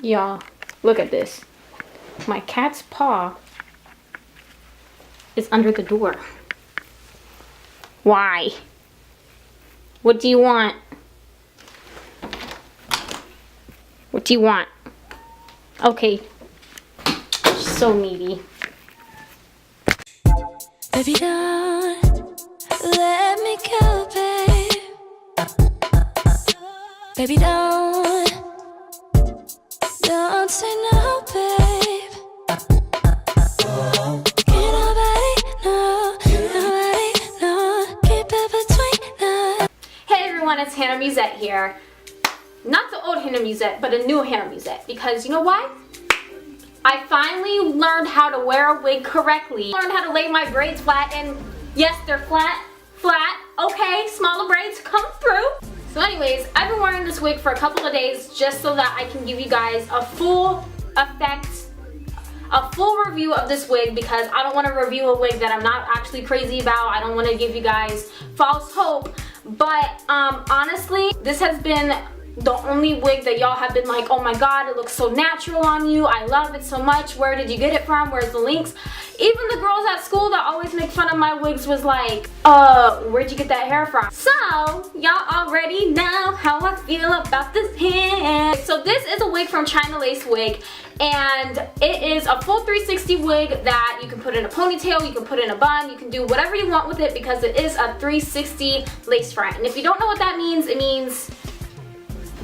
Y'all, look at this. My cat's paw is under the door. Why? What do you want? What do you want? Okay. So needy. Baby, don't let me go, babe. Baby, don't say no, babe. Can't nobody know, keep it between us. Hey everyone, it's Hannah Musette here. Not the old Hannah Musette, but a new Hannah Musette. Because you know what? I finally learned how to wear a wig correctly. Learned how to lay my braids flat, and yes, they're flat. Okay, smaller braids come through. So anyways, I've been wearing this wig for a couple of days just so that I can give you guys a full review of this wig, because I don't want to review a wig that I'm not actually crazy about. I don't want to give you guys false hope. But honestly, this has been the only wig that y'all have been like, oh my god, it looks so natural on you, I love it so much, where did you get it from, where's the links? Even the girls at school that always make fun of my wigs was like, where'd you get that hair from? So y'all already know how I feel about this hair. So this is a wig from Chinalacewig, and it is a full 360 wig that you can put in a ponytail, you can put in a bun, you can do whatever you want with it, because it is a 360 lace front. And if you don't know what that means, it means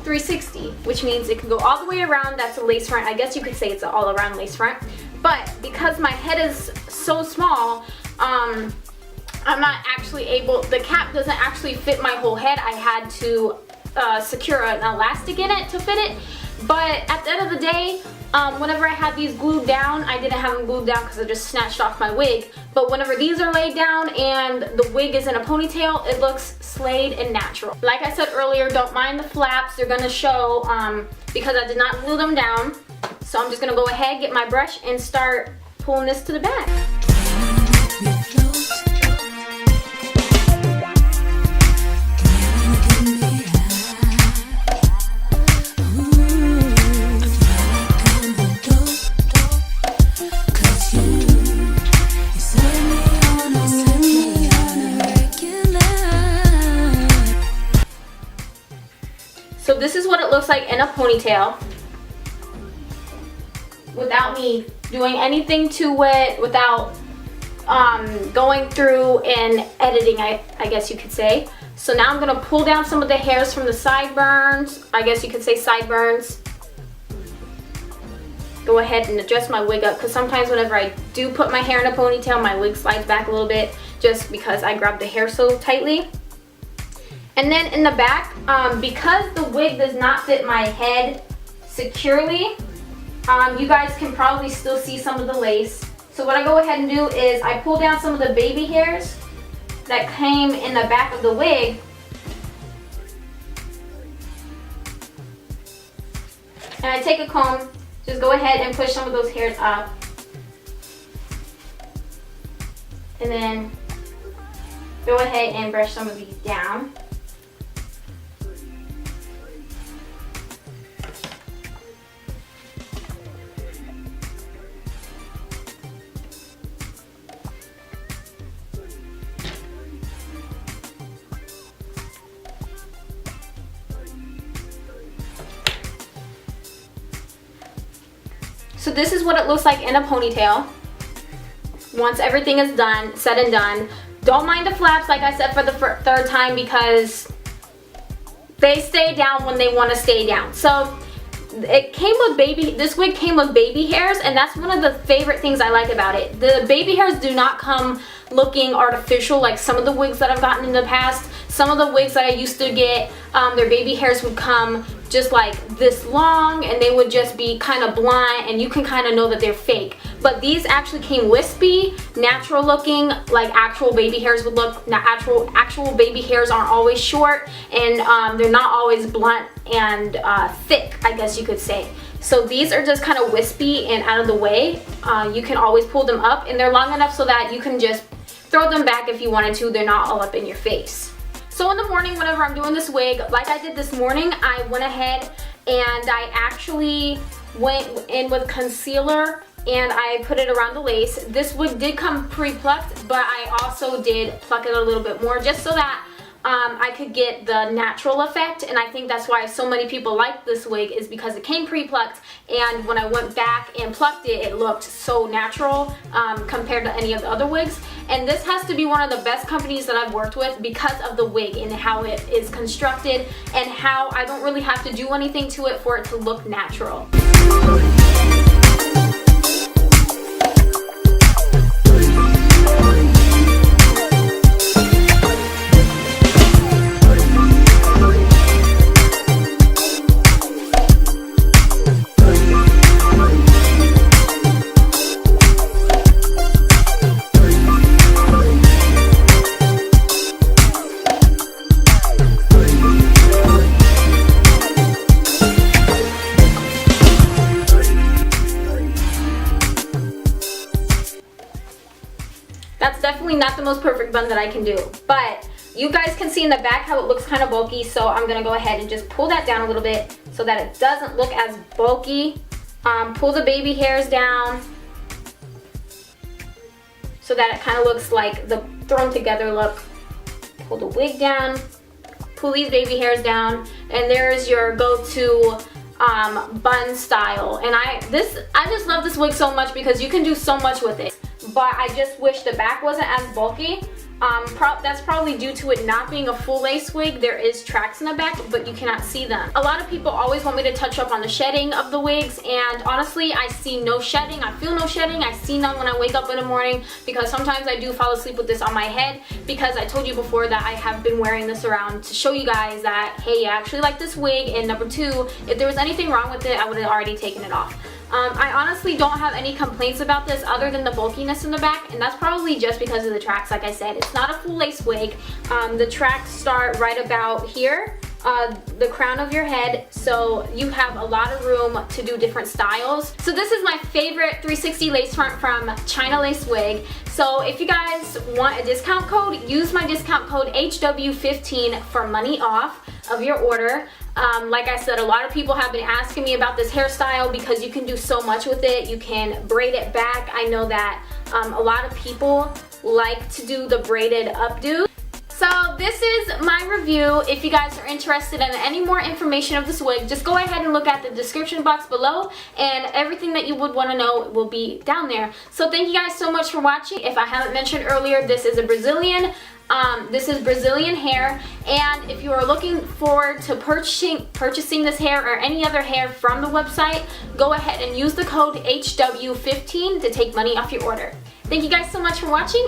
360, which means it can go all the way around. That's a lace front. I guess you could say it's an all-around lace front. But because my head is so small, I'm not actually able, the cap doesn't actually fit my whole head. I had to secure an elastic in it to fit it. But at the end of the day, whenever I had these glued down, I didn't have them glued down because I just snatched off my wig. But whenever these are laid down and the wig is in a ponytail, it looks slayed and natural. Like I said earlier, don't mind the flaps. They're gonna show because I did not glue them down. So I'm just gonna go ahead, get my brush, and start pulling this to the back. So this is what it looks like in a ponytail, without me doing anything to it, without going through and editing, I guess you could say. So now I'm gonna pull down some of the hairs from the sideburns, I guess you could say sideburns. Go ahead and adjust my wig up, because sometimes whenever I do put my hair in a ponytail, my wig slides back a little bit just because I grab the hair so tightly. And then in the back, because the wig does not fit my head securely, you guys can probably still see some of the lace. So what I go ahead and do is I pull down some of the baby hairs that came in the back of the wig. And I take a comb, just go ahead and push some of those hairs up. And then go ahead and brush some of these down. So this is what it looks like in a ponytail. Once everything is done, said and done. Don't mind the flaps, like I said for the third time, because they stay down when they want to stay down. So it came with this wig came with baby hairs, and that's one of the favorite things I like about it. The baby hairs do not come looking artificial like some of the wigs that I've gotten in the past. Some of the wigs that I used to get, their baby hairs would come just like this long, and they would just be kind of blunt, and you can kind of know that they're fake. But these actually came wispy, natural looking, like actual baby hairs would look. Actual baby hairs aren't always short, and they're not always blunt and thick, I guess you could say. So these are just kind of wispy and out of the way. You can always pull them up, and they're long enough so that you can just throw them back if you wanted to. They're not all up in your face. So in the morning, whenever I'm doing this wig, like I did this morning, I went ahead and I actually went in with concealer and I put it around the lace. This wig did come pre-plucked, but I also did pluck it a little bit more just so that I could get the natural effect, and I think that's why so many people like this wig, is because it came pre-plucked, and when I went back and plucked it, it looked so natural compared to any of the other wigs. And this has to be one of the best companies that I've worked with because of the wig and how it is constructed and how I don't really have to do anything to it for it to look natural. That's definitely not the most perfect bun that I can do, but you guys can see in the back how it looks kind of bulky, so I'm gonna go ahead and just pull that down a little bit so that it doesn't look as bulky. Pull the baby hairs down so that it kind of looks like the thrown together look. Pull the wig down, pull these baby hairs down, and there's your go-to bun style. And I just love this wig so much because you can do so much with it. But I just wish the back wasn't as bulky. That's probably due to it not being a full lace wig. There is tracks in the back, but you cannot see them. A lot of people always want me to touch up on the shedding of the wigs, and honestly, I see no shedding. I feel no shedding. I see none when I wake up in the morning, because sometimes I do fall asleep with this on my head, because I told you before that I have been wearing this around to show you guys that, hey, I actually like this wig, and number two, if there was anything wrong with it, I would have already taken it off. I honestly don't have any complaints about this other than the bulkiness in the back, and that's probably just because of the tracks. Like I said, it's not a full lace wig. The tracks start right about here, the crown of your head, so you have a lot of room to do different styles. So this is my favorite 360 lace front from Chinalacewig. So if you guys want a discount code, use my discount code HW15 for money off of your order. Like I said, a lot of people have been asking me about this hairstyle because you can do so much with it. You can braid it back. I know that a lot of people like to do the braided updo. So this is my review. If you guys are interested in any more information of this wig, just go ahead and look at the description box below, and everything that you would want to know will be down there. So thank you guys so much for watching. If I haven't mentioned earlier, this is a Brazilian. This is Brazilian hair, and if you are looking forward to purchasing this hair or any other hair from the website, go ahead and use the code HW15 to take money off your order. Thank you guys so much for watching,